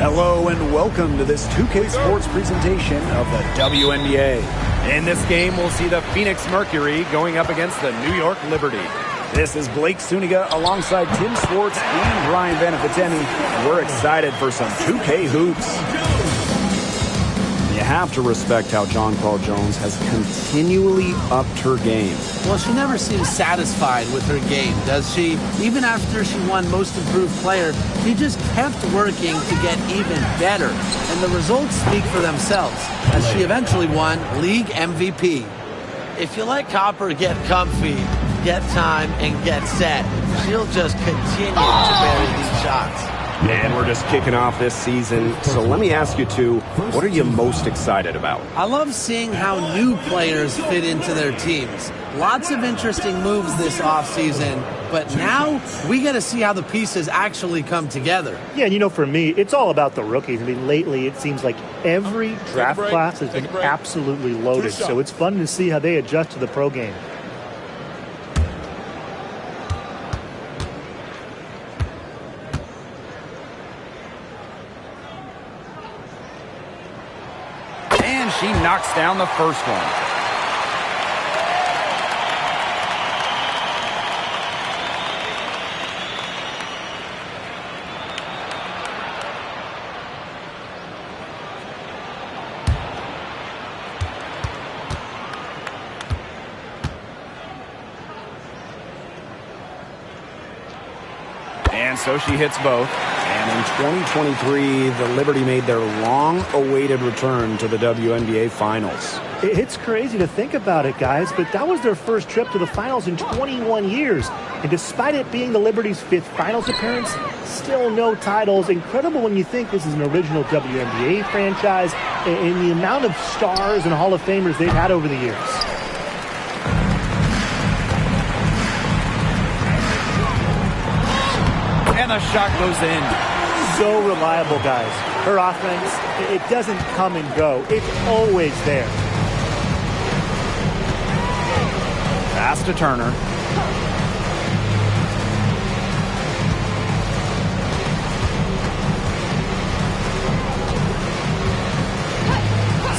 Hello and welcome to this 2K Sports presentation of the WNBA. In this game, we'll see the Phoenix Mercury going up against the New York Liberty. This is Blake Suniga alongside Tim Swartz and Ryan Vanafitemi. We're excited for some 2K hoops. You have to respect how Jonquel Jones has continually upped her game. Well, she never seems satisfied with her game, does she? Even after she won Most Improved Player, she just kept working to get even better. And the results speak for themselves, as she eventually won League MVP. If you let Copper get comfy, get time, and get set, she'll just continue to bury these shots. And we're just kicking off this season, so let me ask you two, what are you most excited about? I love seeing how new players fit into their teams. Lots of interesting moves this offseason, but now we get to see how the pieces actually come together. Yeah, and you know, for me, it's all about the rookies. I mean, lately it seems like every draft class has been absolutely loaded, so it's fun to see how they adjust to the pro game. And she knocks down the first one. And so she hits both. And in 2023, the Liberty made their long-awaited return to the WNBA Finals. It's crazy to think about it, guys, but that was their first trip to the finals in 21 years. And despite it being the Liberty's 5th finals appearance, still no titles. Incredible when you think this is an original WNBA franchise and the amount of stars and Hall of Famers they've had over the years. And the shot goes in. So reliable, guys. Her offense, it doesn't come and go. It's always there. Pass to Turner.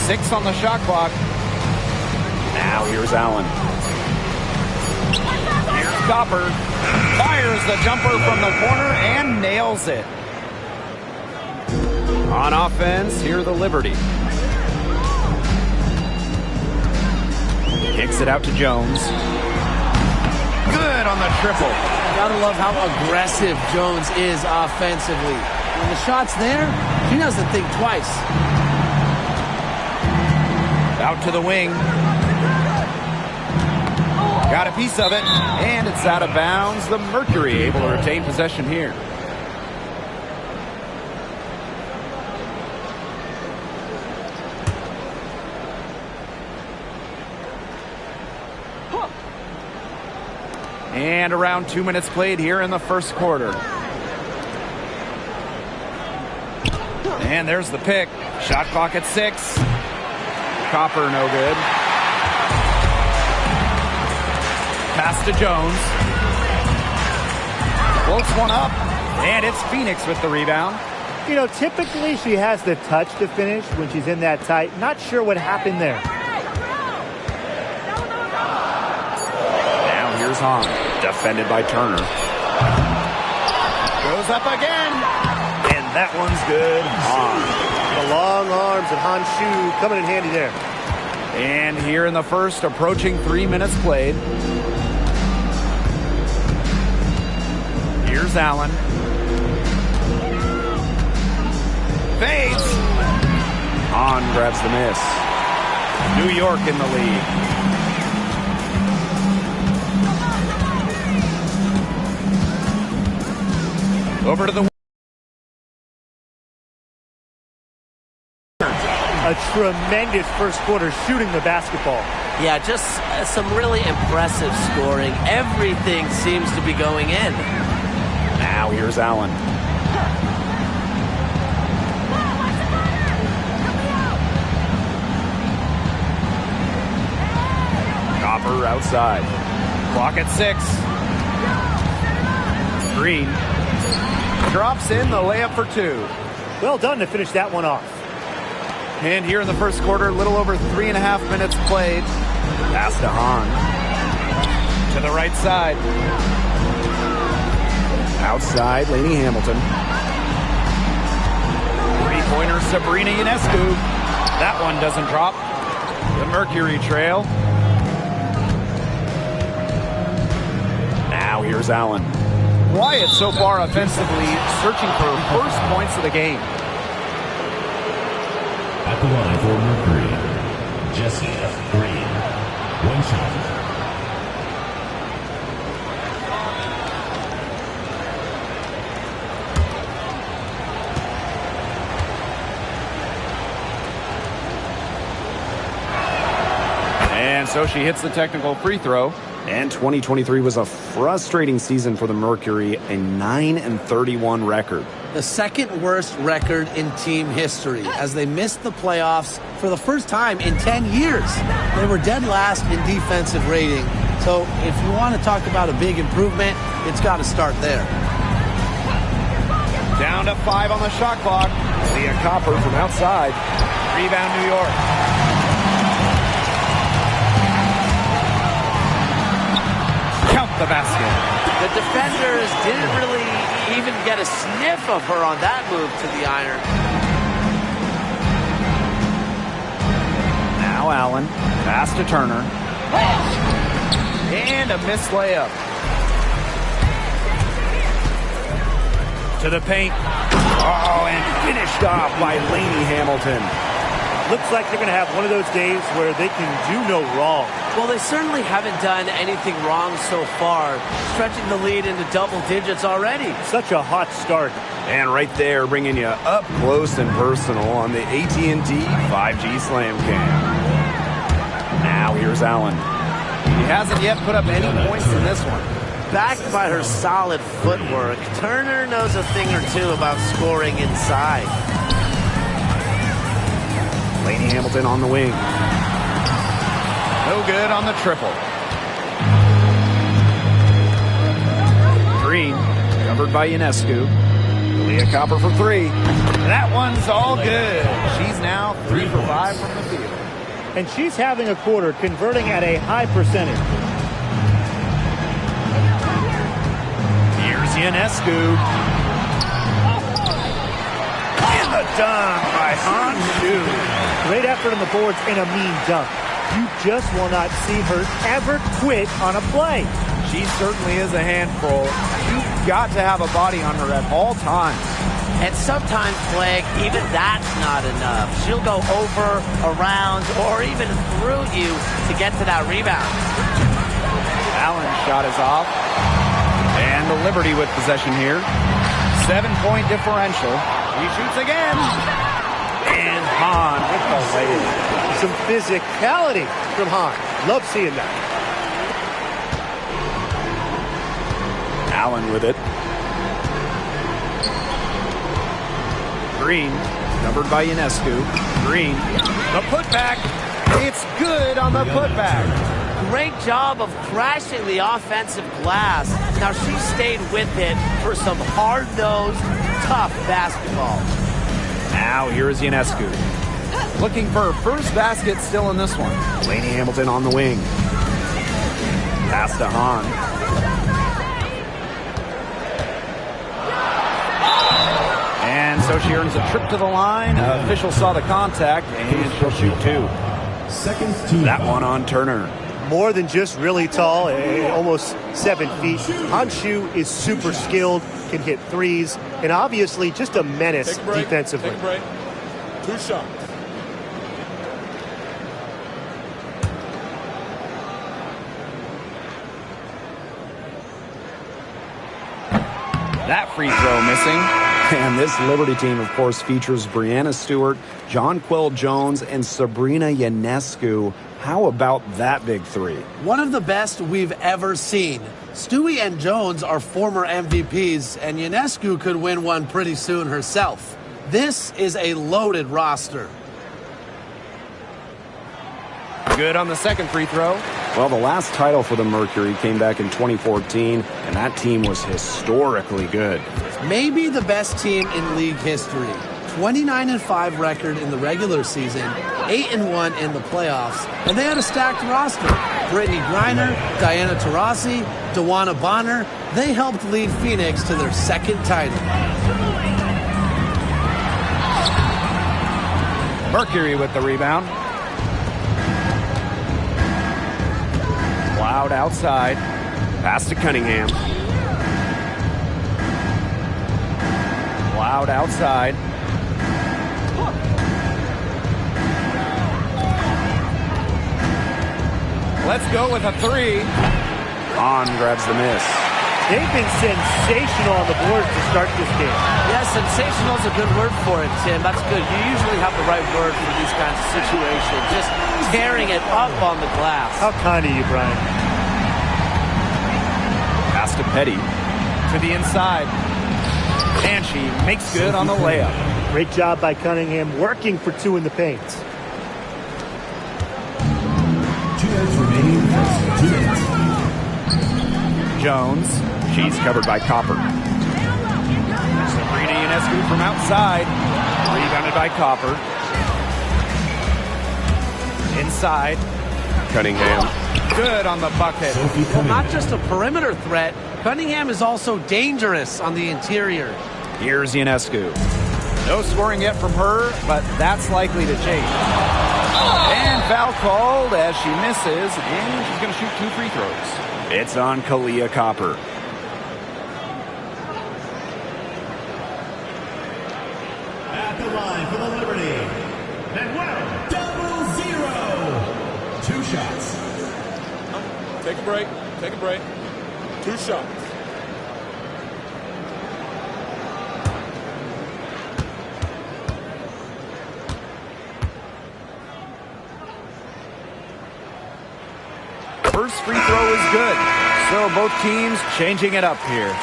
Six on the shot clock. Now here's Allen. Here's Copper. Fires the jumper from the corner and nails it. On offense, here the Liberty. Kicks it out to Jones. Good on the triple. Gotta love how aggressive Jones is offensively. When the shot's there, she doesn't think twice. Out to the wing. Got a piece of it, and it's out of bounds. The Mercury able to retain possession here. And around 2 minutes played here in the first quarter. And there's the pick. Shot clock at 6. Copper no good. Pass to Jones. Floats one up, and it's Phoenix with the rebound. You know, typically she has the touch to finish when she's in that tight. Not sure what happened there. Now here's Hahn, defended by Turner. Goes up again, and that one's good. Hahn. The long arms and Hahn's shoe coming in handy there. And here in the first, approaching 3 minutes played. Here's Allen. Fades. Hahn grabs the miss. New York in the lead. Over to the... A tremendous first quarter shooting the basketball. Yeah, just some really impressive scoring. Everything seems to be going in. Now here's Allen. Copper outside. Clock at 6. Green drops in the layup for 2. Well done to finish that one off. And here in the first quarter, a little over 3.5 minutes played. Pass to Hahn. To the right side. Outside, Lainey Hamilton. Three-pointer, Sabrina Ionescu. That one doesn't drop. The Mercury trail. Now here's Allen. Quiet so far offensively, searching for first points of the game. At the line for Mercury, Jesse Green. One shot. And so she hits the technical free throw. And 2023 was a frustrating season for the Mercury, a 9-31 record. The second worst record in team history as they missed the playoffs for the first time in 10 years. They were dead last in defensive rating. So if you want to talk about a big improvement, it's got to start there. Down to 5 on the shot clock. Leah Copper from outside. Rebound New York. Count the basket. The defenders didn't really even get a sniff of her on that move to the iron. Now Allen. Pass to Turner. And a missed layup. To the paint. Oh, and finished off by Lainey Hamilton. Looks like they're going to have one of those days where they can do no wrong. Well, they certainly haven't done anything wrong so far, stretching the lead into double digits already. Such a hot start. And right there, bringing you up close and personal on the AT&T 5G Slam Cam. Now here's Allen. He hasn't yet put up any points in this one. Backed by her solid footwork, Turner knows a thing or two about scoring inside. Lainey Hamilton on the wing. No good on the triple. Green, covered by Ionescu. Leah Copper for 3. That one's all good. She's now 3 for 5 from the field. And she's having a quarter, converting at a high percentage. Here's Ionescu. And the dunk by Han Shu. Great effort on the boards and a mean dunk. You just will not see her ever quit on a play. She certainly is a handful. You've got to have a body on her at all times. And sometimes, Blake, even that's not enough. She'll go over, around, or even through you to get to that rebound. Allen's shot is off. And the Liberty with possession here. 7-point differential. He shoots again. And Hahn with the layup. Some physicality from Hahn. Love seeing that. Allen with it. Green, covered by Ionescu. Green, the putback. It's good on the putback. Great job of crashing the offensive glass. Now she stayed with it for some hard-nosed, tough basketball. Now here is Ionescu. Looking for her first basket still in this one. Lainey Hamilton on the wing. Pass to Hahn. And so she earns a trip to the line. Official saw the contact, and she'll shoot 2. That one on Turner. More than just really tall, almost 7 feet. Han Shu is super skilled, can hit threes, and obviously just a menace defensively. Take a break. 2 shots. That free throw missing. And this Liberty team, of course, features Brianna Stewart, Jonquel Jones, and Sabrina Ionescu. How about that big 3? One of the best we've ever seen. Stewie and Jones are former MVPs, and Ionescu could win one pretty soon herself. This is a loaded roster. Good on the second free throw. Well, the last title for the Mercury came back in 2014, and that team was historically good. Maybe the best team in league history. 29-5 record in the regular season, 8-1 in the playoffs, and they had a stacked roster. Brittany Griner, Diana Taurasi, Dewana Bonner, they helped lead Phoenix to their second title. Mercury with the rebound. Loud outside. Pass to Cunningham. Loud outside. Let's go with a three. On grabs the miss. They've been sensational on the boards to start this game. Yeah, sensational is a good word for it, Tim. That's good. You usually have the right word for these kinds of situations. Just tearing it up on the glass. How kind of you, Brian. Pass to Petty. To the inside. And she makes good on the layup. Great job by Cunningham, working for two in the paint. 2 minutes remaining. 2 minutes. Jones. She's covered by Copper. Sabrina Ionescu from outside. Rebounded by Copper. Inside. Cunningham. Good on the bucket. Well, not just a perimeter threat, Cunningham is also dangerous on the interior. Here's Ionescu. No scoring yet from her, but that's likely to change. And foul called as she misses, and she's going to shoot 2 free throws. It's on Kalia Copper. At the line for the Liberty. Manuel 0-0. 2 shots. Take a break. Take a break. 2 shots. First free throw is good. So both teams changing it up here.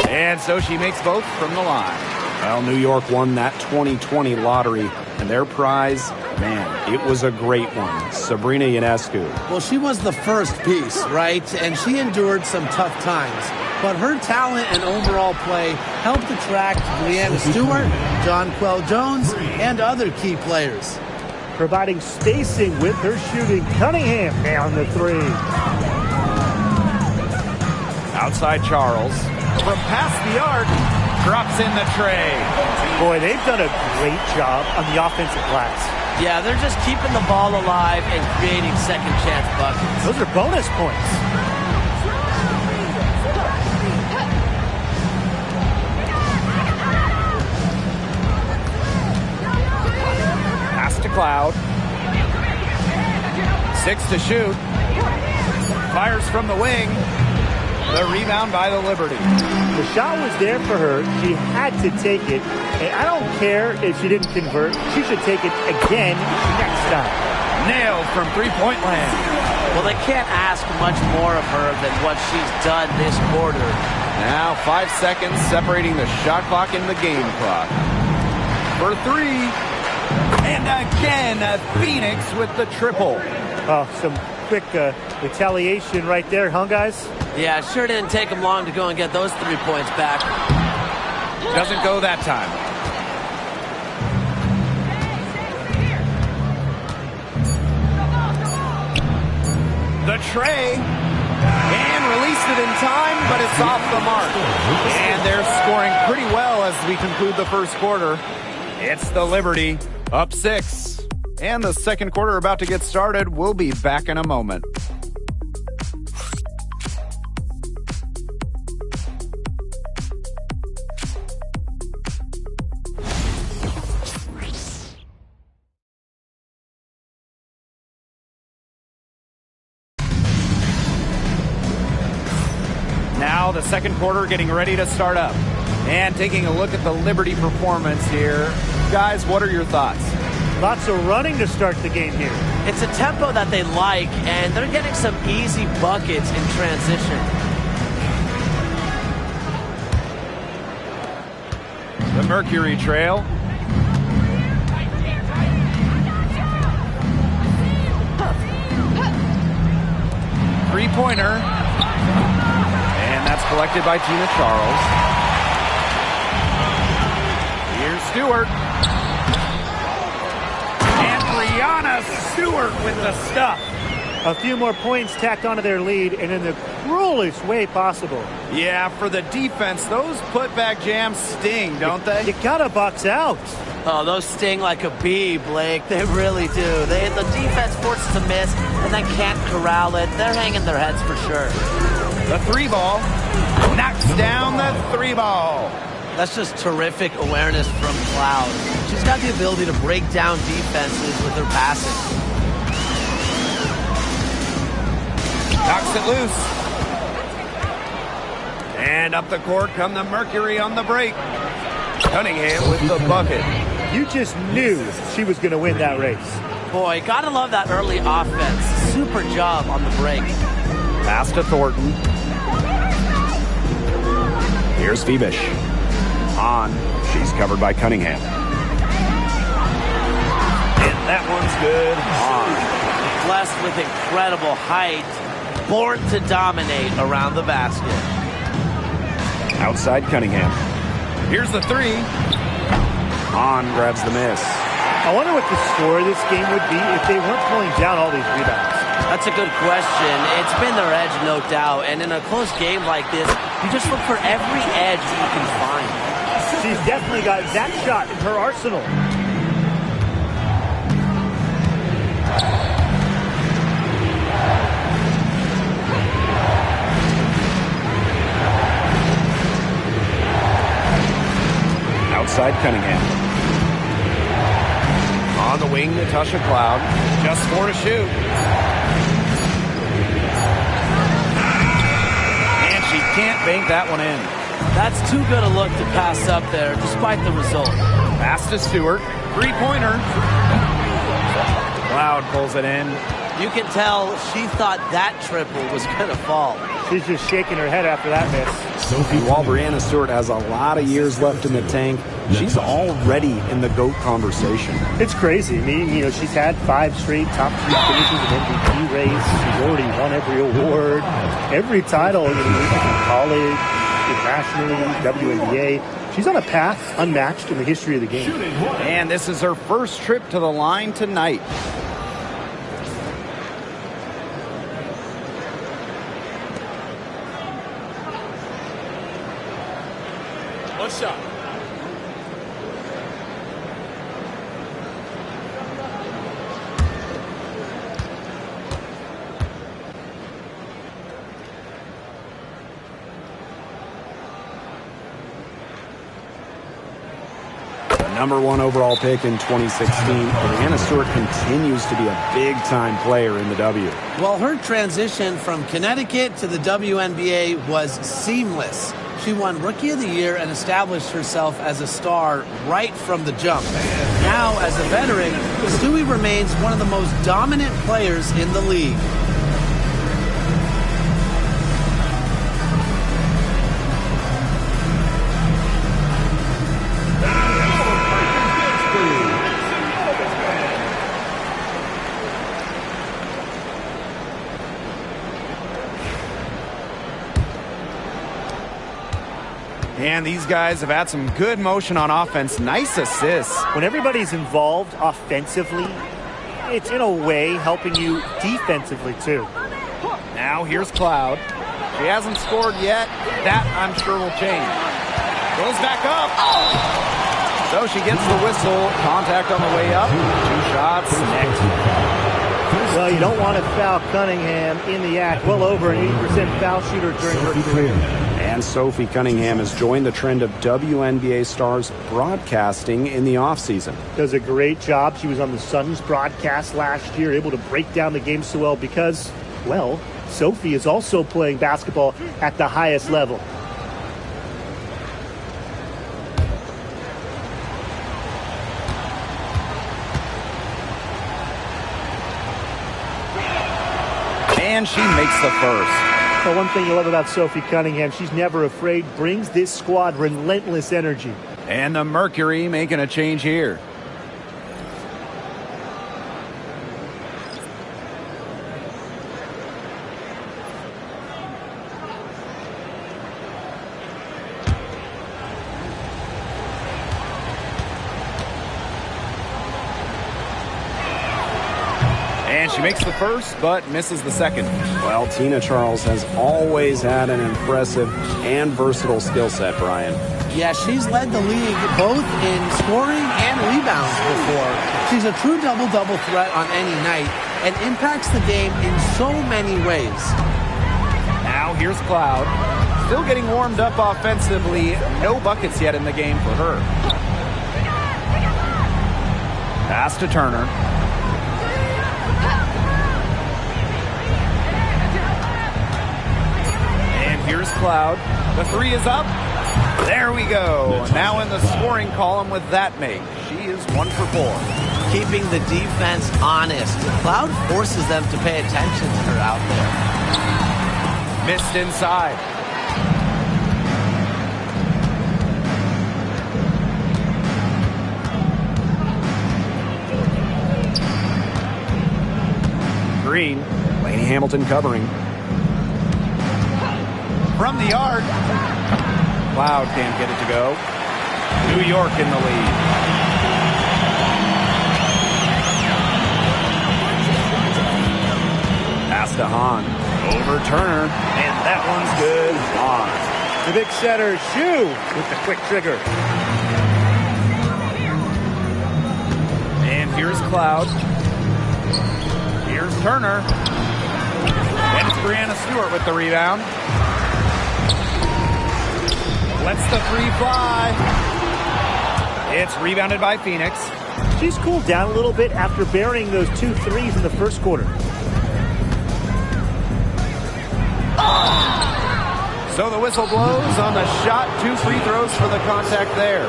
And so she makes both from the line. Well, New York won that 2020 lottery, and their prize, man, it was a great one. Sabrina Ionescu. Well, she was the first piece, right? And she endured some tough times. But her talent and overall play helped attract Brianna Stewart, John Quell Jones, and other key players. Providing spacing with her shooting. Cunningham down the three. Outside Charles. From past the arc, drops in the tray. Boy, they've done a great job on the offensive glass. Yeah, they're just keeping the ball alive and creating second chance buckets. Those are bonus points. Pass to Cloud. 6 to shoot. Fires from the wing. The rebound by the Liberty. The shot was there for her. She had to take it. And I don't care if she didn't convert. She should take it again next time. Nailed from three-point land. Well, they can't ask much more of her than what she's done this quarter. Now 5 seconds separating the shot clock and the game clock. For 3. And again, Phoenix with the triple. Oh, some quick retaliation right there, huh, guys? Yeah, it sure didn't take them long to go and get those 3 points back. Doesn't go that time. The tray. And released it in time, but it's off the mark. And they're scoring pretty well as we conclude the first quarter. It's the Liberty up 6. And the second quarter about to get started. We'll be back in a moment. Now the second quarter getting ready to start up. And taking a look at the Liberty performance here. Guys, what are your thoughts? Lots of running to start the game here. It's a tempo that they like, and they're getting some easy buckets in transition. The Mercury trail. Three-pointer. And that's collected by Tina Charles. Here's Stewart. And Brianna Stewart with the stuff. A few more points tacked onto their lead, and in the cruelest way possible. Yeah, for the defense, those putback jams sting, don't they? You gotta box out. Oh, those sting like a bee, Blake. They really do. The defense forces to miss and then can't corral it. They're hanging their heads for sure. The three ball knocks down the three ball. That's just terrific awareness from Cloud. She's got the ability to break down defenses with her passing. Knocks it loose. And up the court come the Mercury on the break. Cunningham with the bucket. You just knew she was going to win that race. Boy, gotta love that early offense. Super job on the break. Pass to Thornton. Here's Phoebish. On. She's covered by Cunningham. And that one's good. On. Blessed with incredible height. Born to dominate around the basket. Outside Cunningham. Here's the three. On grabs the miss. I wonder what the score of this game would be if they weren't pulling down all these rebounds. That's a good question. It's been their edge, no doubt. And in a close game like this, you just look for every edge you can find. She's definitely got that shot in her arsenal. Outside Cunningham. On the wing, Natasha Cloud. Just 4 to shoot. And she can't bank that one in. That's too good a look to pass up there, despite the result. Pass to Stewart. Three-pointer. Cloud pulls it in. You can tell she thought that triple was going to fall. She's just shaking her head after that miss. While Brianna Stewart has a lot of years left in the tank, she's already in the GOAT conversation. It's crazy. I mean, you know, she's had 5 straight top 3 finishes in MVP race. She's already won every award, every title, you know, in college, internationally, WNBA. She's on a path unmatched in the history of the game. And this is her first trip to the line tonight. One shot. Number 1 overall pick in 2016, Brianna Stewart continues to be a big-time player in the W. Well, her transition from Connecticut to the WNBA was seamless. She won Rookie of the Year and established herself as a star right from the jump. Now, as a veteran, Stewie remains one of the most dominant players in the league. And these guys have had some good motion on offense. Nice assists. When everybody's involved offensively, it's in a way helping you defensively too. Now here's Cloud. She hasn't scored yet. That, I'm sure, will change. Goes back up. So she gets the whistle. Contact on the way up. 2 shots next. Well, you don't want to foul Cunningham in the act. Well over an 80% foul shooter during her career. And Sophie Cunningham has joined the trend of WNBA stars broadcasting in the offseason. Does a great job. She was on the Suns broadcast last year, able to break down the game so well because, well, Sophie is also playing basketball at the highest level. And she makes the first. Well, one thing you love about Sophie Cunningham, she's never afraid, brings this squad relentless energy. And the Mercury making a change here. And she makes the first, but misses the second. Well, Tina Charles has always had an impressive and versatile skill set, Brian. Yeah, she's led the league both in scoring and rebounds before. She's a true double-double threat on any night and impacts the game in so many ways. Now here's Cloud. Still getting warmed up offensively. No buckets yet in the game for her. Pass to Turner. And here's Cloud. The three is up. There we go. Now in the scoring column with that make. She is 1 for 4. Keeping the defense honest. Cloud forces them to pay attention to her out there. Missed inside. Green. Lainey Hamilton covering. From the arc. Cloud can't get it to go. New York in the lead. Pass to Hahn. Over Turner. And that one's good. Hahn. The big setter, Shu, with the quick trigger. And here's Cloud. Here's Turner. And it's Brianna Stewart with the rebound. Lets the three fly. It's rebounded by Phoenix. She's cooled down a little bit after burying those 2 threes in the first quarter. So the whistle blows on the shot. 2 free throws for the contact there.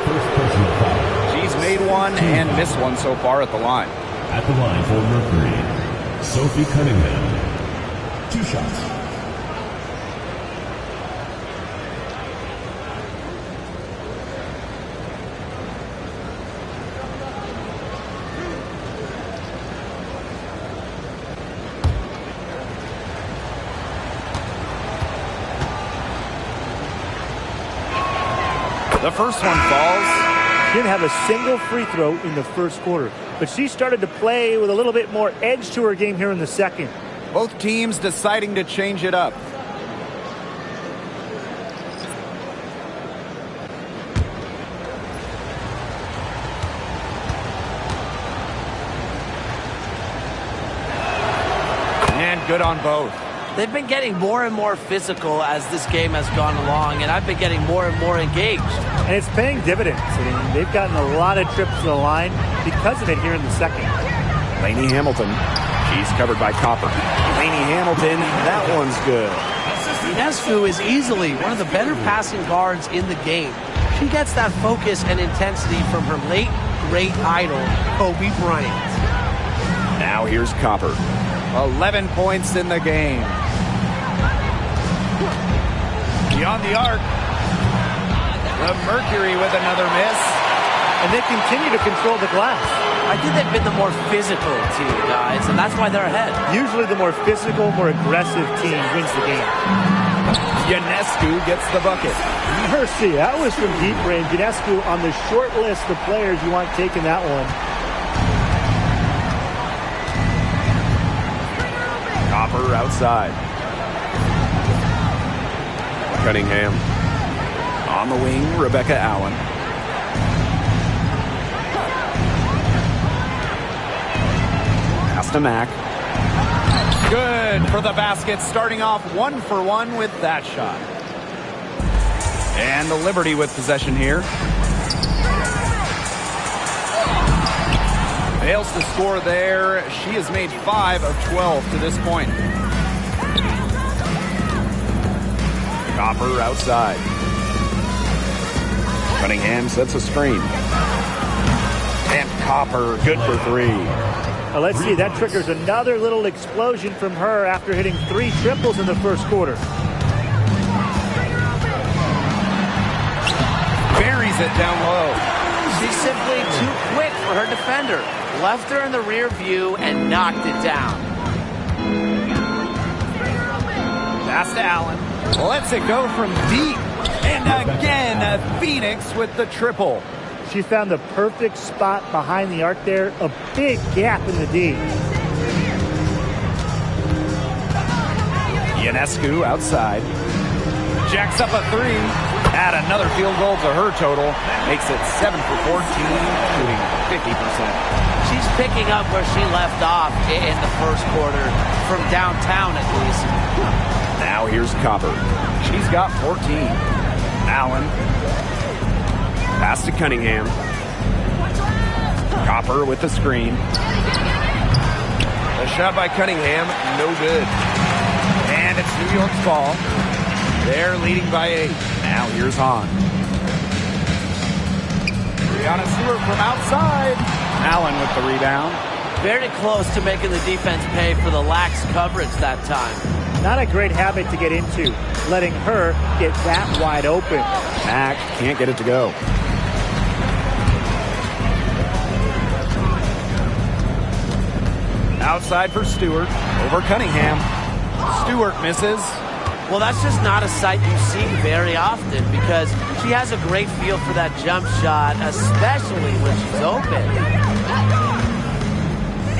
She's made one and missed one so far at the line. At the line for Mercury, Sophie Cunningham. 2 shots. The first one falls. Didn't have a single free throw in the first quarter, but she started to play with a little bit more edge to her game here in the second. Both teams deciding to change it up. And good on both. They've been getting more and more physical as this game has gone along, and I've been getting more and more engaged. And it's paying dividends. I mean, they've gotten a lot of trips to the line because of it here in the second. Lainey Hamilton. She's covered by Copper. Lainey Hamilton, that one's good. Ionescu is easily one of the better passing guards in the game. She gets that focus and intensity from her late, great idol, Kobe Bryant. Now here's Copper. 11 points in the game. Beyond the arc. The Mercury with another miss. And they continue to control the glass. I think they've been the more physical team, guys, and that's why they're ahead. Usually the more physical, more aggressive team wins the game. Ionescu gets the bucket. Mercy, that was from deep range. Ionescu on the short list of players you want taking that one. Copper outside. Cunningham. On the wing, Rebecca Allen. Pass to Mack. Good for the basket, starting off 1 for 1 with that shot. And the Liberty with possession here. Fails to score there. She has made 5 of 12 to this point. Copper outside. Cunningham sets a screen. And Copper, good for 3. Well, let's see. That triggers another little explosion from her after hitting 3 triples in the first quarter. Buries it down low. She's simply too quick for her defender. Left her in the rear view and knocked it down. Pass to Allen. Lets it go from deep. And again, Phoenix with the triple. She found the perfect spot behind the arc there. A big gap in the D. Ionescu outside. Jacks up a 3. Add another field goal to her total. Makes it 7 for 14, shooting 50%. She's picking up where she left off in the first quarter, from downtown at least. Now here's Copper. She's got 14. Allen. Pass to Cunningham. Copper with the screen. A shot by Cunningham, no good. And it's New York's ball. They're leading by 8. Now here's Hahn. Brianna Stewart from outside. Allen with the rebound. Very close to making the defense pay for the lax coverage that time. Not a great habit to get into, letting her get that wide open. Mack can't get it to go. Outside for Stewart. Over Cunningham. Stewart misses. Well, that's just not a sight you see very often because she has a great feel for that jump shot, especially when she's open.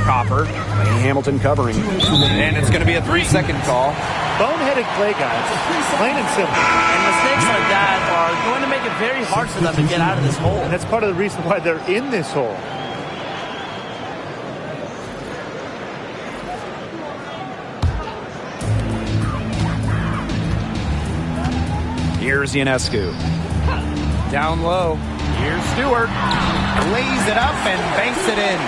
Copper. Lane Hamilton covering. And it's going to be a 3-second call. Boneheaded play, guys. Plain and simple. And mistakes like that are going to make it very hard for them to get out of this hole. And that's part of the reason why they're in this hole. Here's Ionescu. Down low. Here's Stewart. Lays it up and banks it in.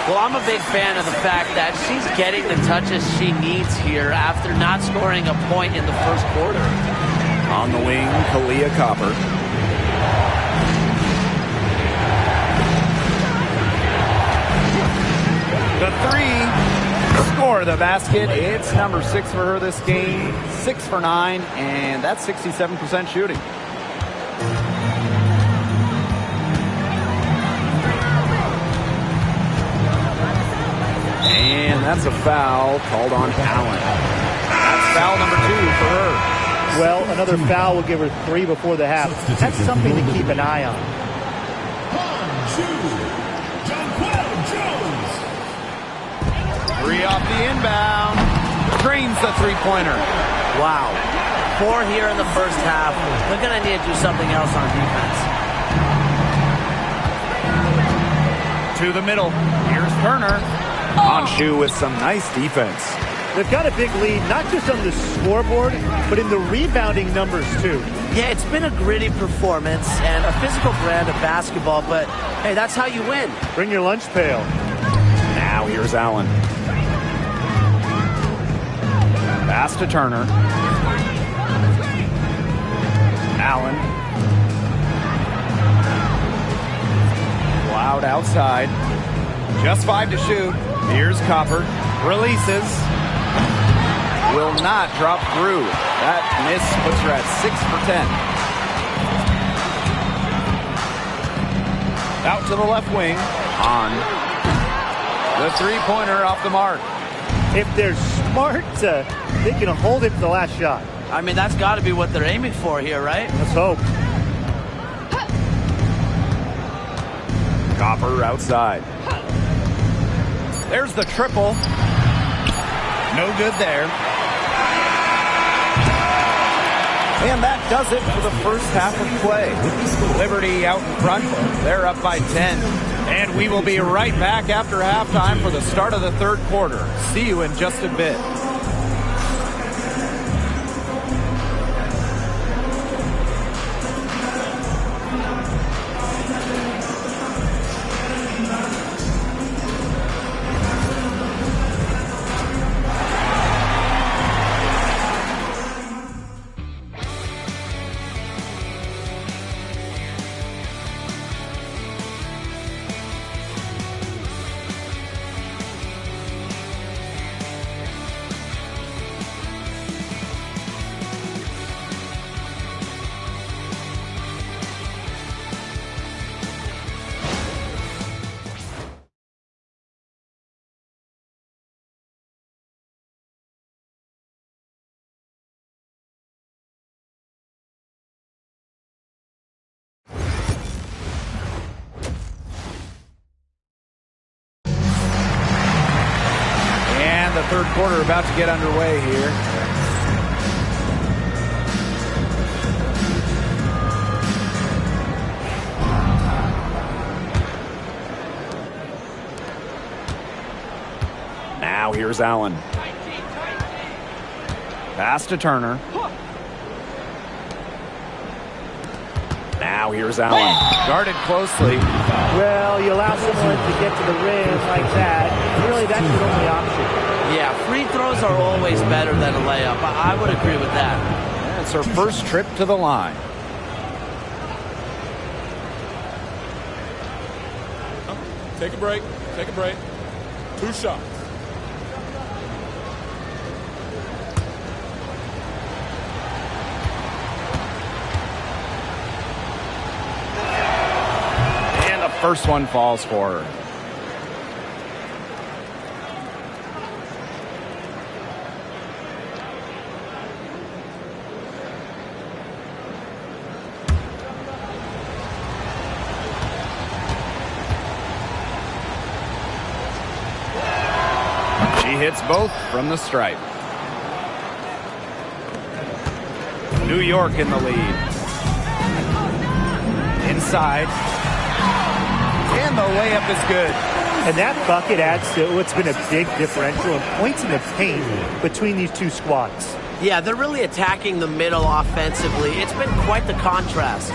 Well, I'm a big fan of the fact that she's getting the touches she needs here after not scoring a point in the first quarter. On the wing, Kalia Copper. The 3. Score the basket. It's number 6 for her this game. 6 for 9, and that's 67% shooting. And that's a foul called on Allen. That's foul number 2 for her. Well, another foul will give her 3 before the half. That's something to keep an eye on. 3 off the inbound. Drains the three-pointer. Wow. 4 here in the first half. They're going to need to do something else on defense. To the middle. Here's Turner. Anshu with some nice defense. They've got a big lead, not just on the scoreboard, but in the rebounding numbers, too. Yeah, it's been a gritty performance and a physical brand of basketball, but, hey, that's how you win. Bring your lunch pail. Now here's Allen. Pass to Turner. Allen. Loud outside. Just 5 to shoot. Here's Copper. Releases. Will not drop through. That miss puts her at 6 for 10. Out to the left wing. On. The three-pointer off the mark. If they're smart, they can hold it to the last shot. I mean, that's got to be what they're aiming for here, right? Let's hope. Copper outside. There's the triple. No good there. And that does it for the first half of play. Liberty out in front. They're up by 10. And we will be right back after halftime for the start of the third quarter. See you in just a bit. the third quarter about to get underway here. Now here's Allen. Pass to Turner. Now here's Allen. Guarded closely. Well, you allow someone to get to the rim like that. Really, that's your only option. Yeah, free throws are always better than a layup. I would agree with that. That's her first trip to the line. Take a break. Take a break. 2 shots. And the first one falls for her. She hits both from the stripe. New York in the lead. Inside. And the layup is good. And that bucket adds to what's been a big differential in points in the paint between these two squads. Yeah, they're really attacking the middle offensively. It's been quite the contrast.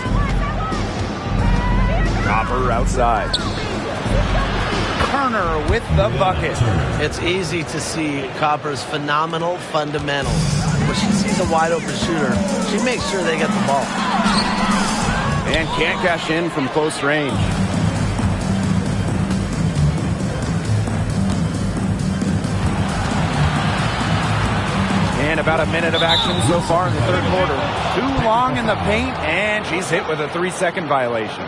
Copper outside. Turner with the bucket. It's easy to see Copper's phenomenal fundamentals. When she sees a wide open shooter, she makes sure they get the ball. And can't cash in from close range. And about a minute of action so far in the third quarter. Too long in the paint, and she's hit with a 3-second violation.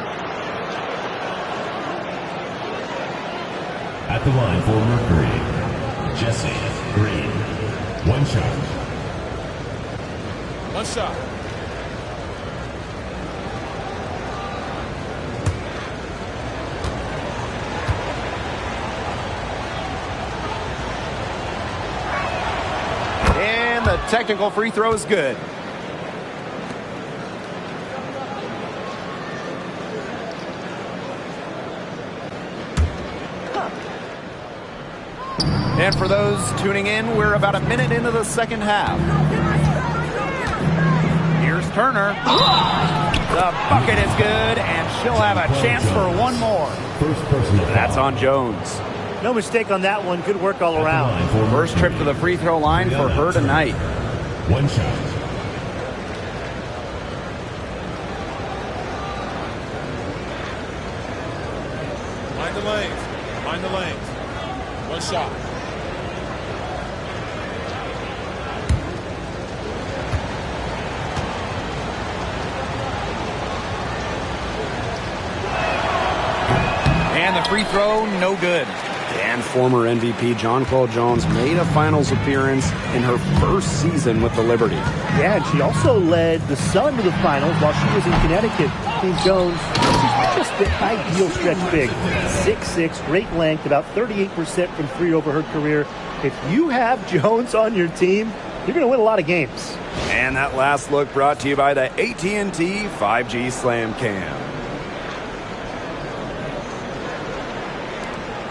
At the line for Mercury, Jesse Green. 1 shot. 1 shot. And the technical free throw is good. And for those tuning in, we're about a minute into the second half. Here's Turner. The bucket is good, and she'll have a chance for one more. That's on Jones. No mistake on that one. Good work all around. First trip to the free throw line for her tonight. 1 shot. Mind the lanes. Mind the lanes. 1 shot. And the free throw, no good. And former MVP Jonquel Jones made a finals appearance in her first season with the Liberty. Yeah, and she also led the Sun to the finals while she was in Connecticut. Team Jones, she's just the ideal stretch big. 6'6", great length, about 38% from three over her career. If you have Jones on your team, you're going to win a lot of games. And that last look brought to you by the AT&T 5G Slam Cam.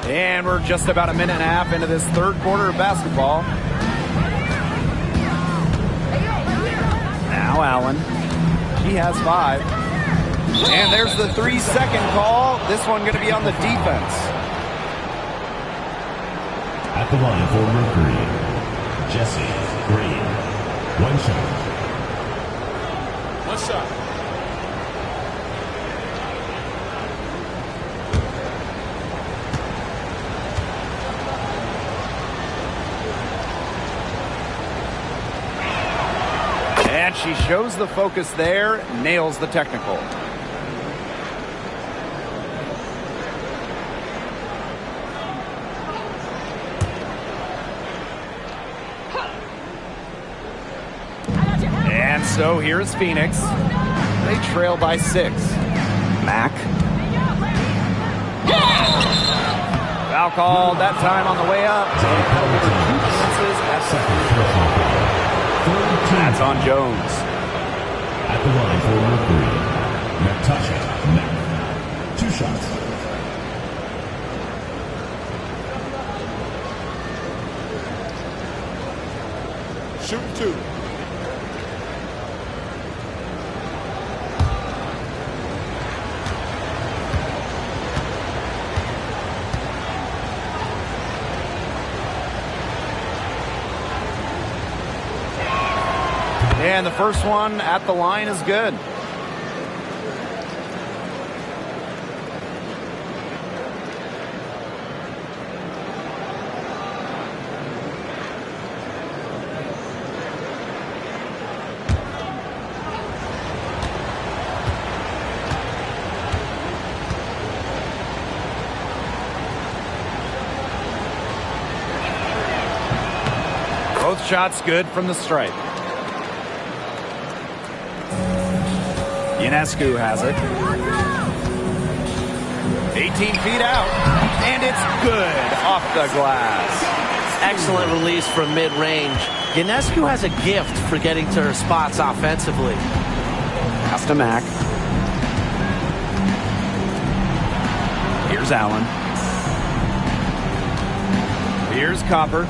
And we're just about a minute and a half into this third quarter of basketball. Now Allen. She has 5. And there's the 3-second call. This one going to be on the defense. At the line for Mercury, Jesse Green. 1 shot. 1 shot. And she shows the focus there, nails the technical. And so here's Phoenix. They trail by 6. Mack. Foul called that time on the way up. And that'll give her 2 Second personal foul. Third team. That's on Jones. At the line for Mercury, Natasha Mack. 2 shots. Shooting 2. And the first one at the line is good. Both shots good from the stripe. Ionescu has it. 18 feet out, and it's good off the glass. Excellent release from mid-range. Ionescu has a gift for getting to her spots offensively. Pass to Mack. Here's Allen. Here's Copper.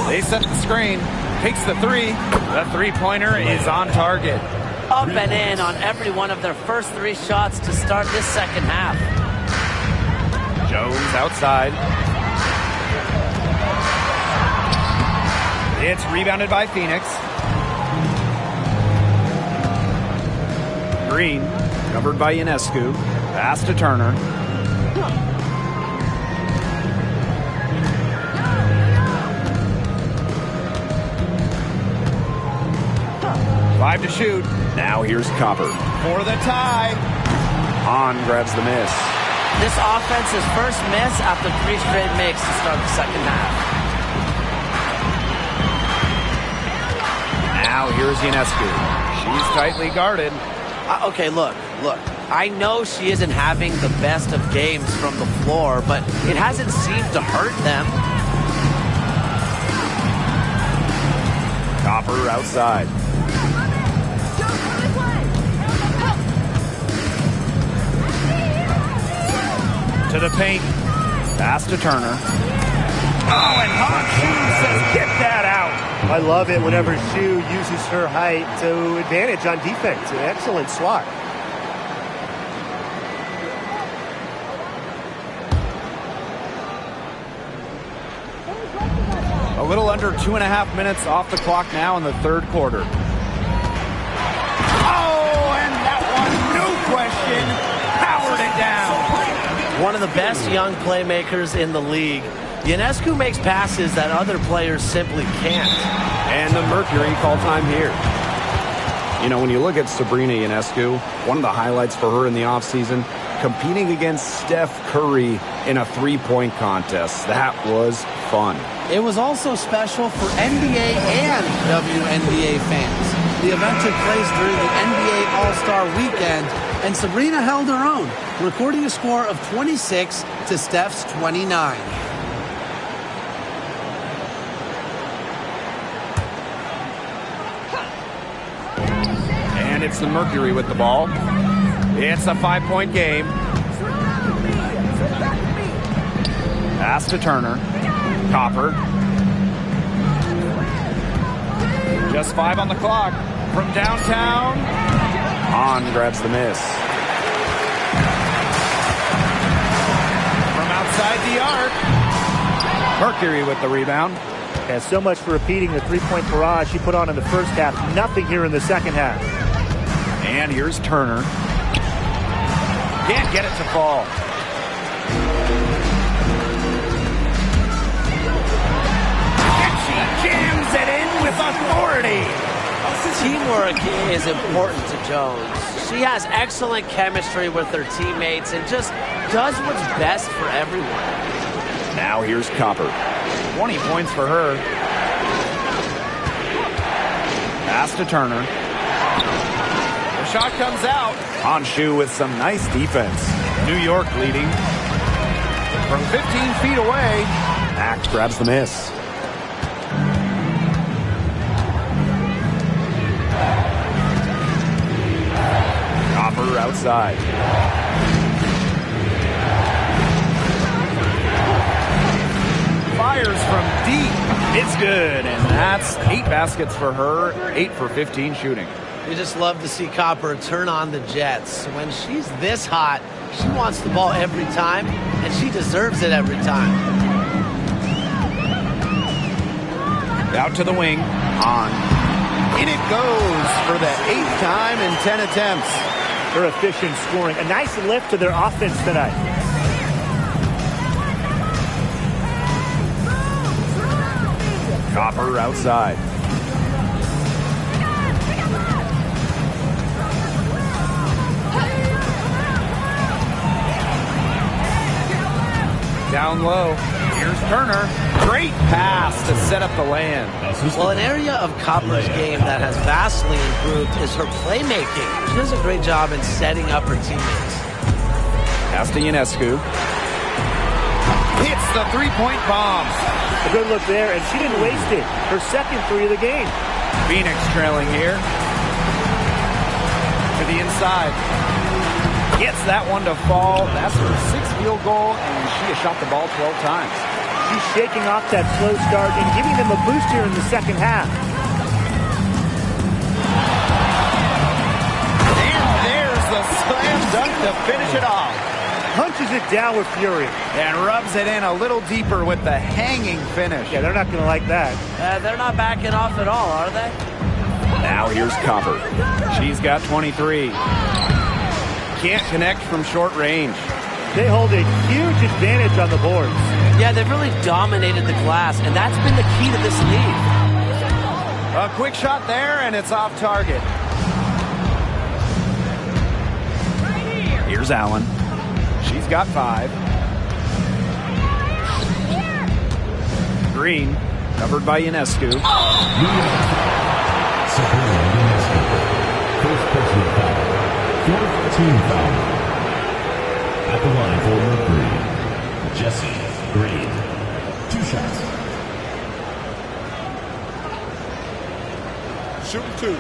They set the screen. Takes the 3. The three-pointer is on target. Up and in on every one of their first 3 shots to start this second half. Jones outside. It's rebounded by Phoenix. Green, covered by Ionescu. Pass to Turner. Five to shoot. Now here's Copper. For the tie. Hahn grabs the miss. This offense's first miss after 3 straight makes to start the second half. Now here's Ionescu. She's tightly guarded. Okay, look. I know she isn't having the best of games from the floor, but it hasn't seemed to hurt them. Copper outside. To the paint. Pass to Turner. Oh, and Hahn says, get that out. I love it whenever Shu uses her height to advantage on defense. An excellent swat. A little under 2.5 minutes off the clock now in the third quarter. Oh, and that one, no question, powered it down. One of the best young playmakers in the league. Ionescu makes passes that other players simply can't. And the Mercury call time here. You know, when you look at Sabrina Ionescu, one of the highlights for her in the offseason, competing against Steph Curry in a 3-point contest. That was fun. It was also special for NBA and WNBA fans. The event took place during the NBA All-Star Weekend, and Sabrina held her own, recording a score of 26 to Steph's 29. And it's the Mercury with the ball. It's a 5-point game. Pass to Turner. Copper. Just 5 on the clock. From downtown. Hahn grabs the miss. From outside the arc. Mercury with the rebound. And so much for repeating the 3-point barrage she put on in the first half. Nothing here in the second half. And here's Turner. Can't get it to fall. And she jams it in with authority. Teamwork is important to Jones. She has excellent chemistry with her teammates and just does what's best for everyone. Now here's Copper. 20 points for her. Pass to Turner. The shot comes out. Honshu with some nice defense. New York leading. From 15 feet away. Mack grabs the miss. outside. Fires from deep. It's good, and that's 8 baskets for her, 8 for 15 shooting. You just love to see Copper turn on the Jets. When she's this hot, she wants the ball every time, and she deserves it every time. Out to the wing. On. In it goes for the 8th time in 10 attempts. Her efficient scoring. A nice lift to their offense tonight. Copper outside. Down low. Here's Turner. Great pass to set up the land. Well, an area of Copper's game that has vastly improved is her playmaking. She does a great job in setting up her teammates. Pass to Ionescu. Hits the three-point bomb. A good look there, and she didn't waste it. Her second 3 of the game. Phoenix trailing here. To the inside. Gets that one to fall. That's her 6th field goal, and she has shot the ball 12 times. She's shaking off that slow start and giving them a boost here in the second half. And there's the slam dunk to finish it off. Punches it down with fury. And rubs it in a little deeper with the hanging finish. Yeah, they're not going to like that. They're not backing off at all, are they? Now here's Copper. She's got 23. Can't connect from short range. They hold a huge advantage on the boards. Yeah, they've really dominated the glass, and that's been the key to this lead. A quick shot there, and it's off target. Here's Allen. She's got 5. Green, covered by Ionescu. First personal foul. 4th team foul. At the line for Mercury, Jesse Green. 2 shots. Shooting 2.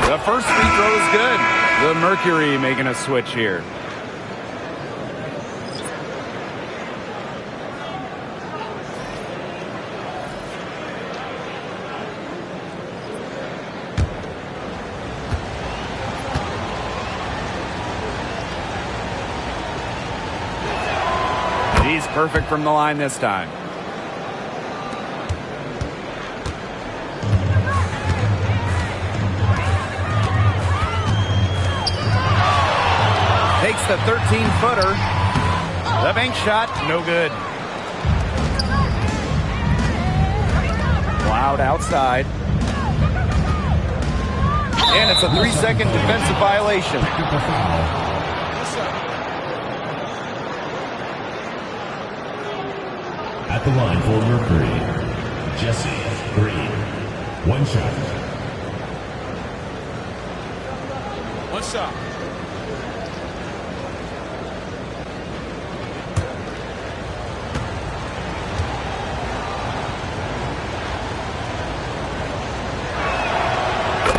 The first free throw is good. The Mercury making a switch here. He's perfect from the line this time. Takes the 13-footer. The bank shot, no good. Loud outside. And it's a 3-second defensive violation. At the line for Mercury, Jesse Green. 1 shot. 1 shot.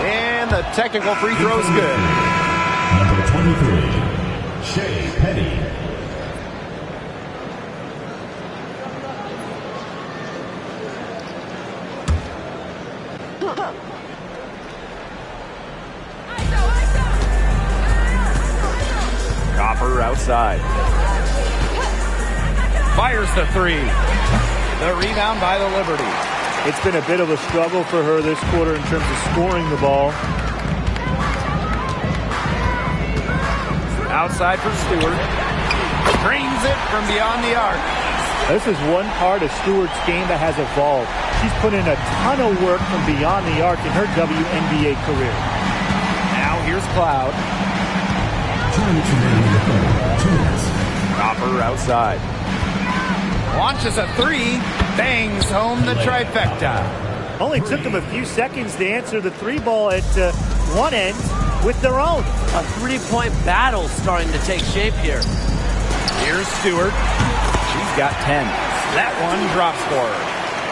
And the technical free throw is good. Number 23, Shea Petty. Copper outside. Fires the 3. The rebound by the Liberty. It's been a bit of a struggle for her this quarter in terms of scoring the ball. Outside for Stewart. Drains it from beyond the arc. This is one part of Stewart's game that has evolved. She's put in a ton of work from beyond the arc in her WNBA career. Now here's Cloud. Copper outside. Launches a 3. Bangs home the trifecta. Only took them a few seconds to answer the 3 ball at one end with their own. A 3-point battle starting to take shape here. Here's Stewart. She's got 10. That one drops for her.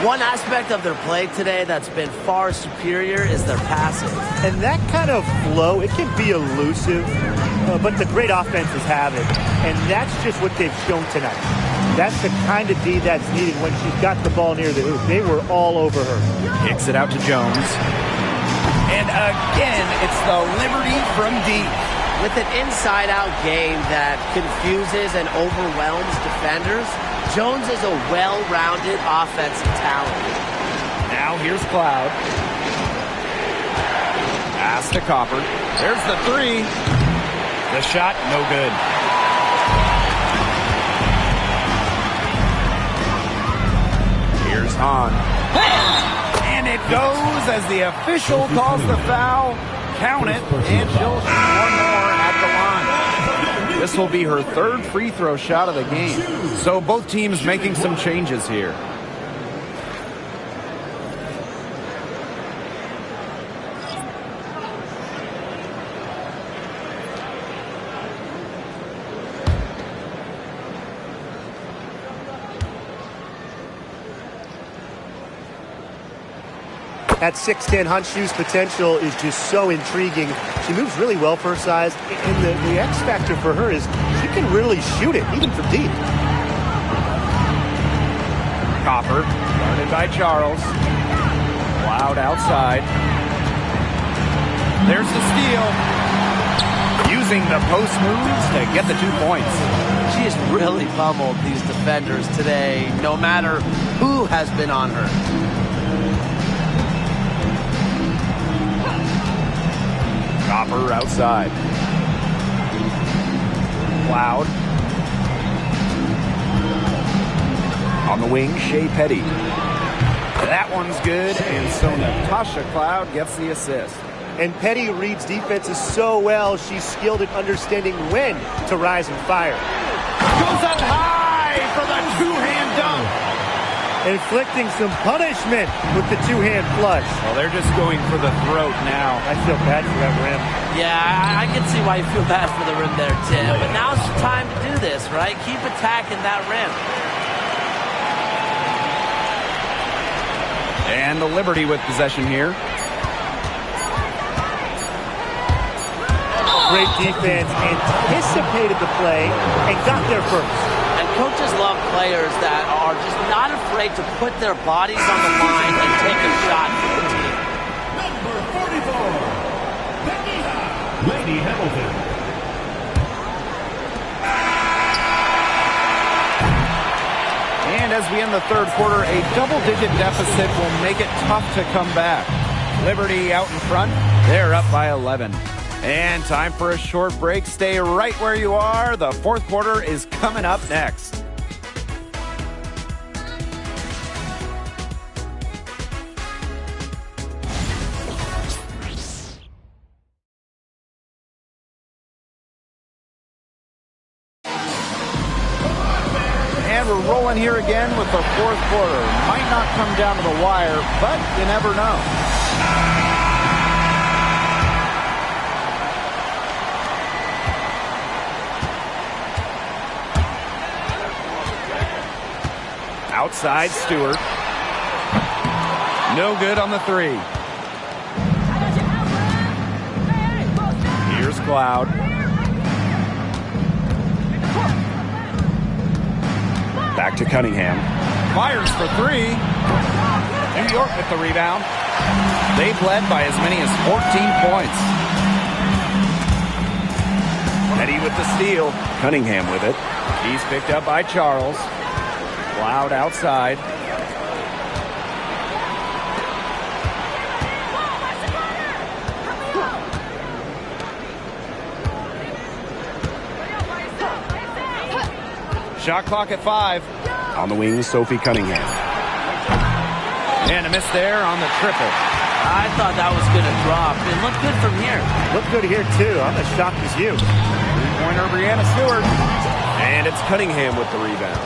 One aspect of their play today that's been far superior is their passing. And that kind of flow, it can be elusive, but the great offenses have it. And that's just what they've shown tonight. That's the kind of D that's needed when she's got the ball near the hoop. They were all over her. Kicks it out to Jones. And again, it's the Liberty from deep. With an inside-out game that confuses and overwhelms defenders, Jones is a well-rounded offensive talent. Now here's Cloud. Pass to Copper. There's the three. The shot, no good. Here's Hahn. And it goes as the official calls the foul. Count it, and she'll shoot one more at the line. This will be her third free throw shot of the game. So both teams making some changes here. That 6'10" Hunt Shoes potential is just so intriguing. She moves really well for her size, and the X factor for her is she can really shoot it, even from deep. Copper, guarded by Charles. Cloud outside. There's the steal. Using the post moves to get the 2 points. She has really pummeled these defenders today, no matter who has been on her. Copper outside. Cloud. On the wing, Shea Petty. That one's good, and so Natasha Cloud gets the assist. And Petty reads defenses so well, she's skilled at understanding when to rise and fire. Goes up high for the two-hand dunk. Inflicting some punishment with the two-hand flush. Well, they're just going for the throat now. I feel bad for that rim. Yeah, I can see why you feel bad for the rim there, Tim. But now's the time to do this, right? Keep attacking that rim. And the Liberty with possession here. Great defense, anticipated the play, and got there first. And coaches love players that are just not afraid to put their bodies on the line and take a shot for the team. Number 44, Lady Hamilton. And as we end the third quarter, a double-digit deficit will make it tough to come back. Liberty out in front. They're up by 11. And time for a short break. Stay right where you are. The fourth quarter is coming up next. And we're rolling here again with the fourth quarter. Might not come down to the wire, but you never know. Outside, Stewart. No good on the three. Here's Cloud. Back to Cunningham. Fires for three. New York with the rebound. They've led by as many as 14 points. Petty with the steal. Cunningham with it. He's picked up by Charles. Cloud outside. Shot clock at 5. On the wing, Sophie Cunningham. And a miss there on the triple. I thought that was going to drop. It looked good from here. Looked good here, too. I'm as shocked as you. Three-pointer, Brianna Stewart. And it's Cunningham with the rebound.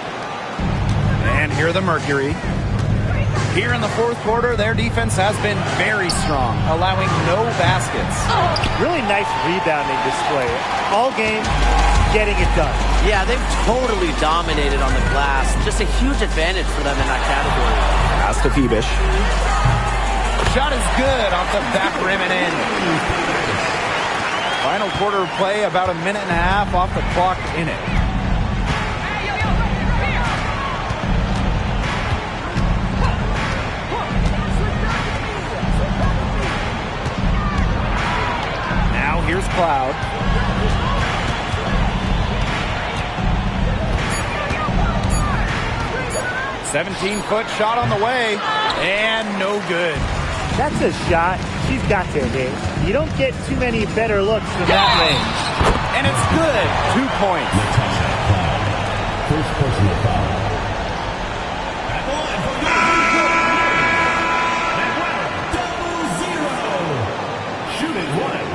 And here are the Mercury. Here in the fourth quarter, their defense has been very strong, allowing no baskets. Really nice rebounding display. All game, getting it done. Yeah, they've totally dominated on the glass. Just a huge advantage for them in that category. Pass to Phoebish. Shot is good off the back rim and in. Final quarter of play, about a minute and a half off the clock in it. Now here's Cloud. "17-foot shot on the way, and no good." That's a shot she's got to hit. You don't get too many better looks from that range. And it's good. 2 points. Natasha Cloud. First personal foul. At the line for double zero. Shooting one.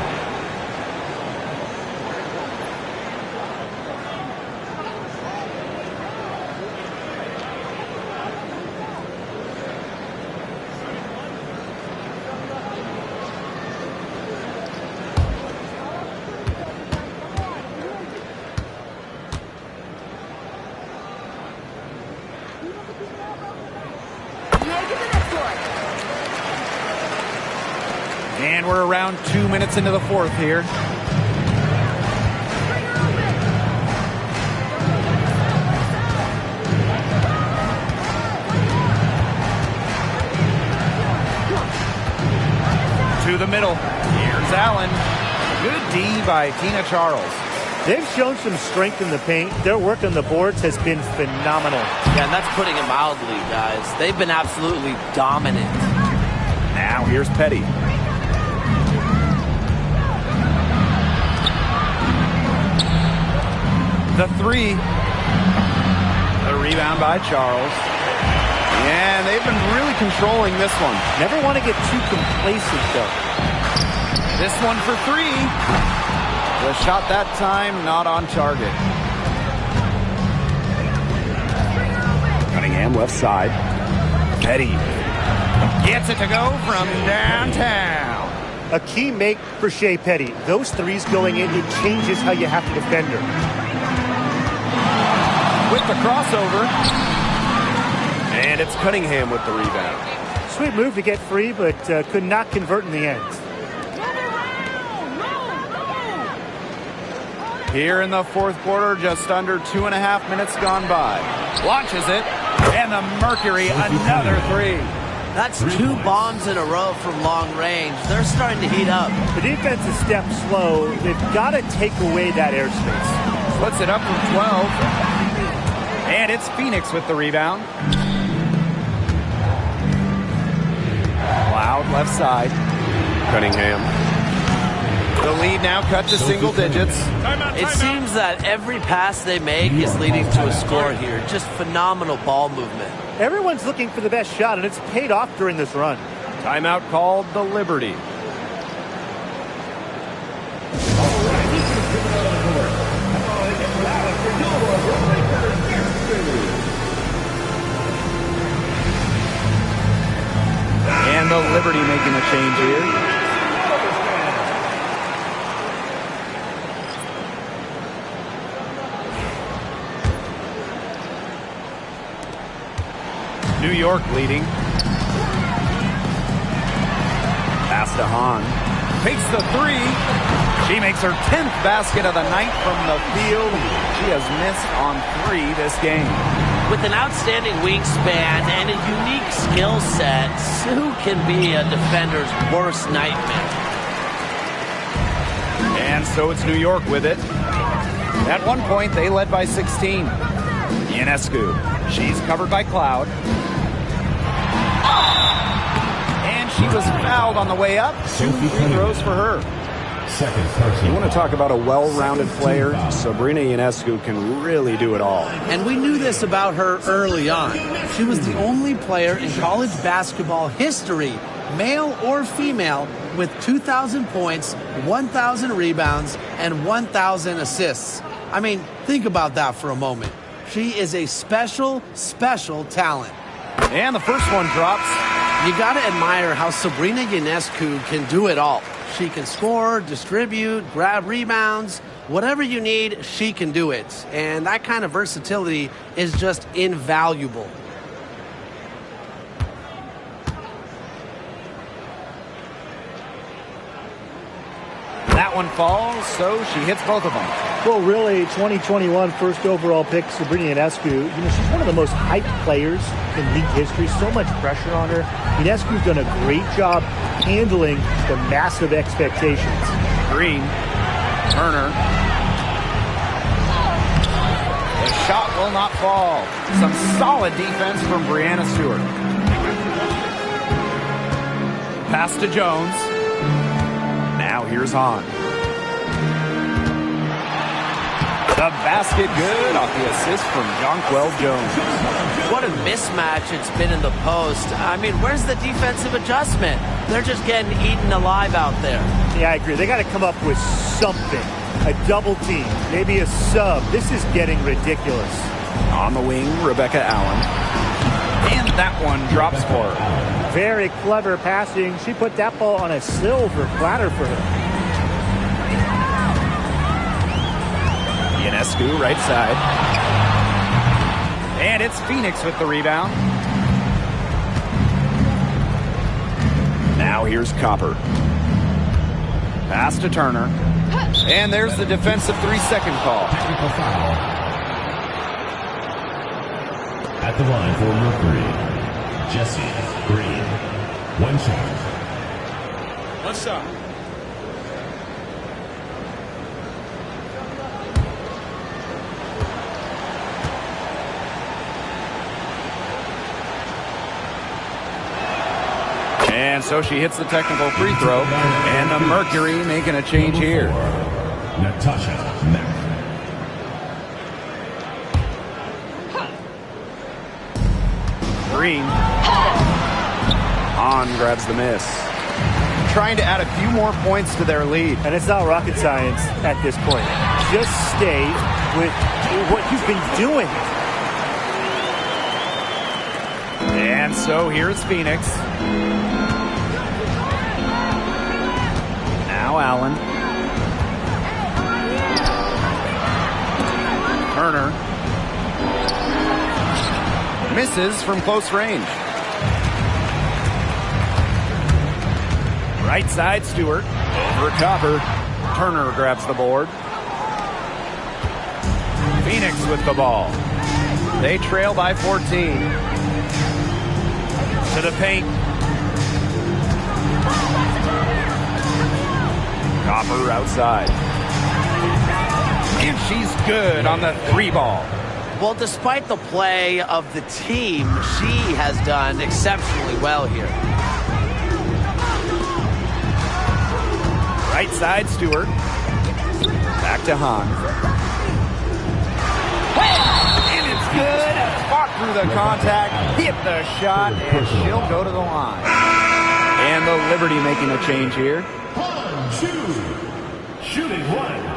And we're around 2 minutes into the fourth here. To the middle. Here's Allen. Good D by Tina Charles. They've shown some strength in the paint. Their work on the boards has been phenomenal. Yeah, and that's putting it mildly, guys. They've been absolutely dominant. Now here's Petty. The three. The rebound by Charles. And they've been really controlling this one. Never want to get too complacent, though. This one for three. The shot that time not on target. Cunningham left side. Petty gets it to go from downtown. A key make for Shea Petty. Those threes going in, it changes how you have to defend her. With the crossover. And it's Cunningham with the rebound. Sweet move to get free, but could not convert in the end. Here in the fourth quarter, just under 2.5 minutes gone by. Launches it, and the Mercury, another three. That's 2 bombs in a row from long range. They're starting to heat up. The defense is step slow. They've got to take away that airspace. Splits it up from 12. And it's Phoenix with the rebound. Cloud left side. Cunningham. The lead now cut to single digits. It seems that every pass they make is leading to a score here. Just phenomenal ball movement. Everyone's looking for the best shot, and it's paid off during this run. Timeout called the Liberty. And the Liberty making a change here. New York leading. Pass to Hahn. Takes the three. She makes her 10th basket of the night from the field. She has missed on 3 this game. With an outstanding wingspan and a unique skill set, Sue can be a defender's worst nightmare. And so it's New York with it. At one point, they led by 16. Ionescu. She's covered by Cloud. And she was fouled on the way up. 2 free throws for her. Second personal. You want to talk about a well-rounded player? Sabrina Ionescu can really do it all. And we knew this about her early on. She was the only player in college basketball history, male or female, with 2,000 points, 1,000 rebounds, and 1,000 assists. I mean, think about that for a moment. She is a special, special talent. And the first one drops. You got to admire how Sabrina Ionescu can do it all. She can score, distribute, grab rebounds. Whatever you need, she can do it. And that kind of versatility is just invaluable. That one falls, so she hits both of them. Well, really, 2021 first overall pick, Sabrina Ionescu. She's one of the most hyped players in league history. So much pressure on her. Ionescu's done a great job handling the massive expectations. Green, Turner. The shot will not fall. Some solid defense from Brianna Stewart. Pass to Jones. Now here's Hahn. The basket good off the assist from Jonquel Jones. What a mismatch it's been in the post. I mean, where's the defensive adjustment? They're just getting eaten alive out there. Yeah, I agree. They got to come up with something. A double team, maybe a sub. This is getting ridiculous. On the wing, Rebecca Allen. And that one drops for her. Very clever passing. She put that ball on a silver platter for her. Ionescu, right side. And it's Phoenix with the rebound. Now here's Copper. Pass to Turner. And there's the defensive 3-second call. Technical foul. At the line for Mercury, Jesse Green. One shot. One shot. And so she hits the technical free throw. And the Mercury making a change here. Natasha Mack. Green. Hahn grabs the miss. Trying to add a few more points to their lead. And it's not rocket science at this point. Just stay with what you've been doing. And so here's Phoenix. Now Allen. Turner. Misses from close range. Right side, Stewart. Over Copper. Turner grabs the board. Phoenix with the ball. They trail by 14. To the paint. Copper outside. And she's good on the 3 ball. Well, despite the play of the team, she has done exceptionally well here. Right side, Stewart. Back to Hahn. And it's good. Fought through the contact, hit the shot, and she'll go to the line. And the Liberty making a change here. 1-2. Shooting 1.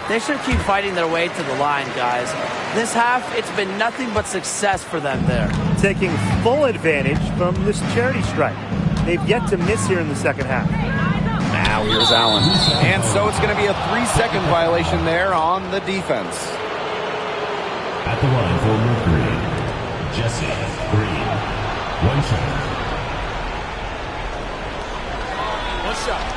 They should keep fighting their way to the line, guys. This half, it's been nothing but success for them there. Taking full advantage from this charity stripe. They've yet to miss here in the second half. Now here's Allen. And so it's going to be a 3-second violation there on the defense. At the line for Mercury, Jesse Green. One shot. One shot.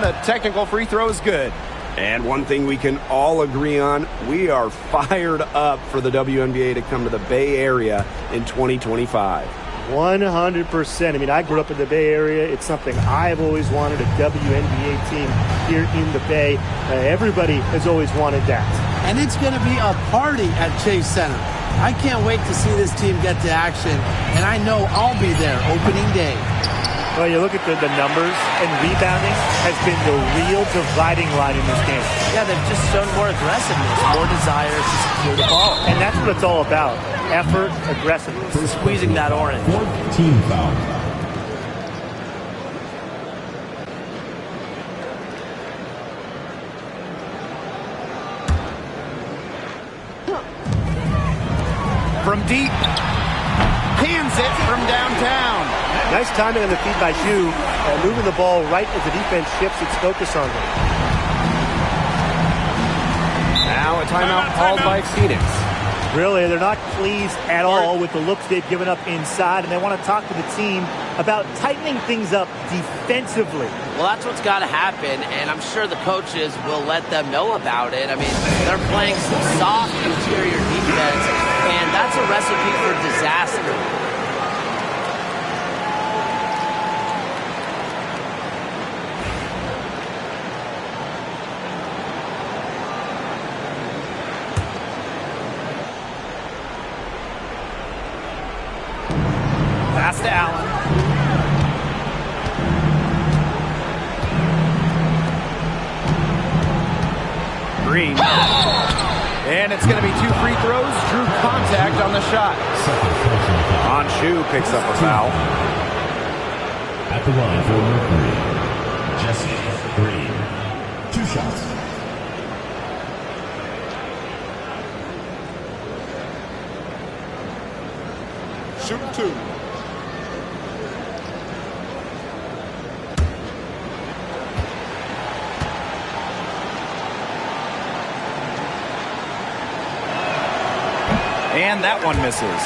The technical free throw is good. And one thing we can all agree on, we are fired up for the WNBA to come to the Bay Area in 2025. 100%. I mean, I grew up in the Bay Area. It's something I've always wanted, a WNBA team here in the Bay. Everybody has always wanted that. And it's going to be a party at Chase Center. I can't wait to see this team get to action, and I know I'll be there opening day. Well, you look at the numbers, and rebounding has been the real dividing line in this game. Yeah, they've just shown more aggressiveness, more desire to secure the ball. And that's what it's all about. Effort, aggressiveness. Squeezing that orange. Fourth team foul. From deep. Cans it from downtown. Nice timing on the feed by Zhu, moving the ball right as the defense shifts its focus on them. Now a timeout called by Phoenix. Really, they're not pleased at all with the looks they've given up inside, and they want to talk to the team about tightening things up defensively. Well, that's what's got to happen, and I'm sure the coaches will let them know about it. I mean, they're playing some soft interior defense, and that's a recipe for disaster. Pass to Allen. Green. And it's going to be 2 free throws. Drew contact on the shot. Anshu picks up a foul. At the line for Mercury, Jesse Green. 2 shots. Shoot 2. And that one misses.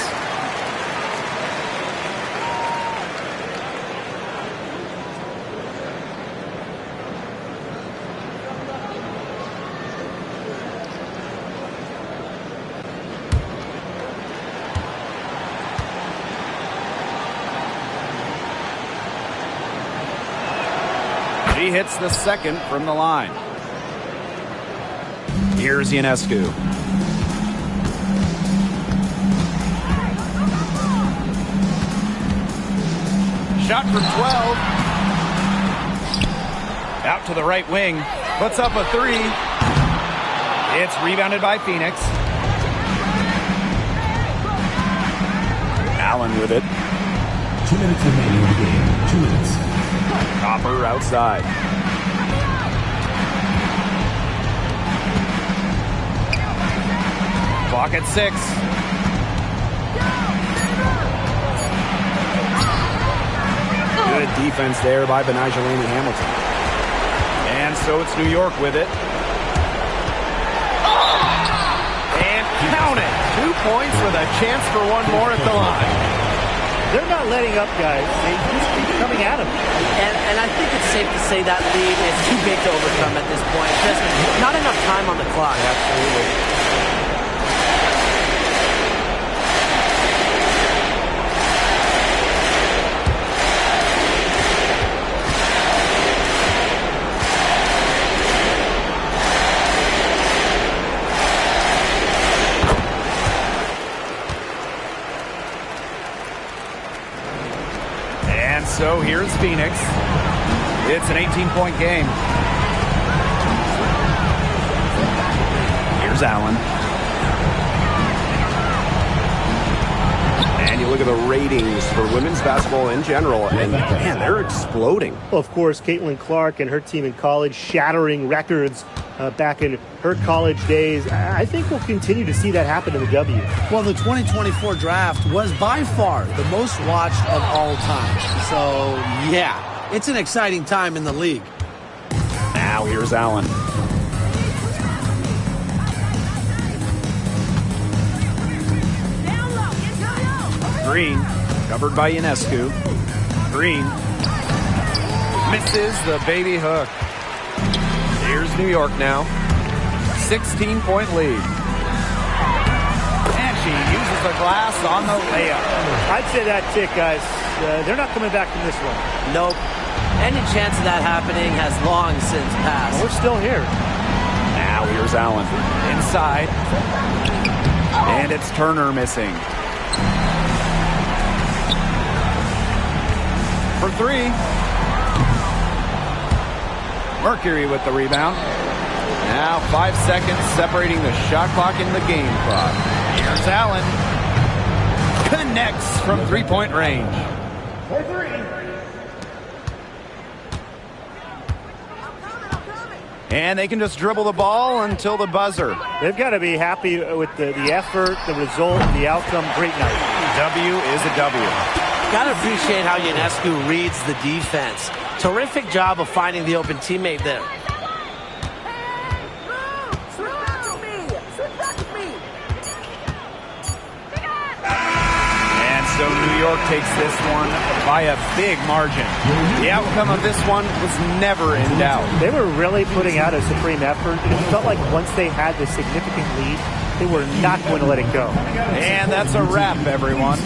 He hits the second from the line. Here's Ionescu. Shot from 12. Out to the right wing. Puts up a 3. It's rebounded by Phoenix. Allen with it. 2 minutes remaining in the game. 2 minutes. Copper outside. Clock at 6. Good defense there by Benajelani Hamilton. And so it's New York with it. And count it. 2 points with a chance for one more at the line. They're not letting up, guys. They just keep coming at them. And I think it's safe to say that lead is too big to overcome at this point. Just not enough time on the clock. Absolutely. So here's Phoenix. It's an 18-point game. Here's Allen. And you look at the ratings for women's basketball in general, and man, they're exploding. Well, of course, Caitlin Clark and her team in college shattering records back in her college days. I think we'll continue to see that happen in the W. Well, the 2024 draft was by far the most watched of all time. So, yeah, it's an exciting time in the league. Now here's Allen. Green, covered by Ionescu. Green misses the baby hook. Here's New York now. 16-point lead. And she uses the glass on the layup. I'd say that tick, guys. They're not coming back from this one. Nope. Any chance of that happening has long since passed. We're still here. Now here's Allen. Inside. And it's Turner missing. for three. Mercury with the rebound. Now 5 seconds separating the shot clock and the game clock. Here's Allen. Connects from three-point range. For three. And they can just dribble the ball until the buzzer. They've got to be happy with the effort, the result, the outcome. Great night. W is a W. Gotta appreciate how Ionescu reads the defense. Terrific job of finding the open teammate there. So New York takes this one by a big margin. The outcome of this one was never in doubt. They were really putting out a supreme effort. It felt like once they had the significant lead, they were not going to let it go. And that's a wrap, everyone.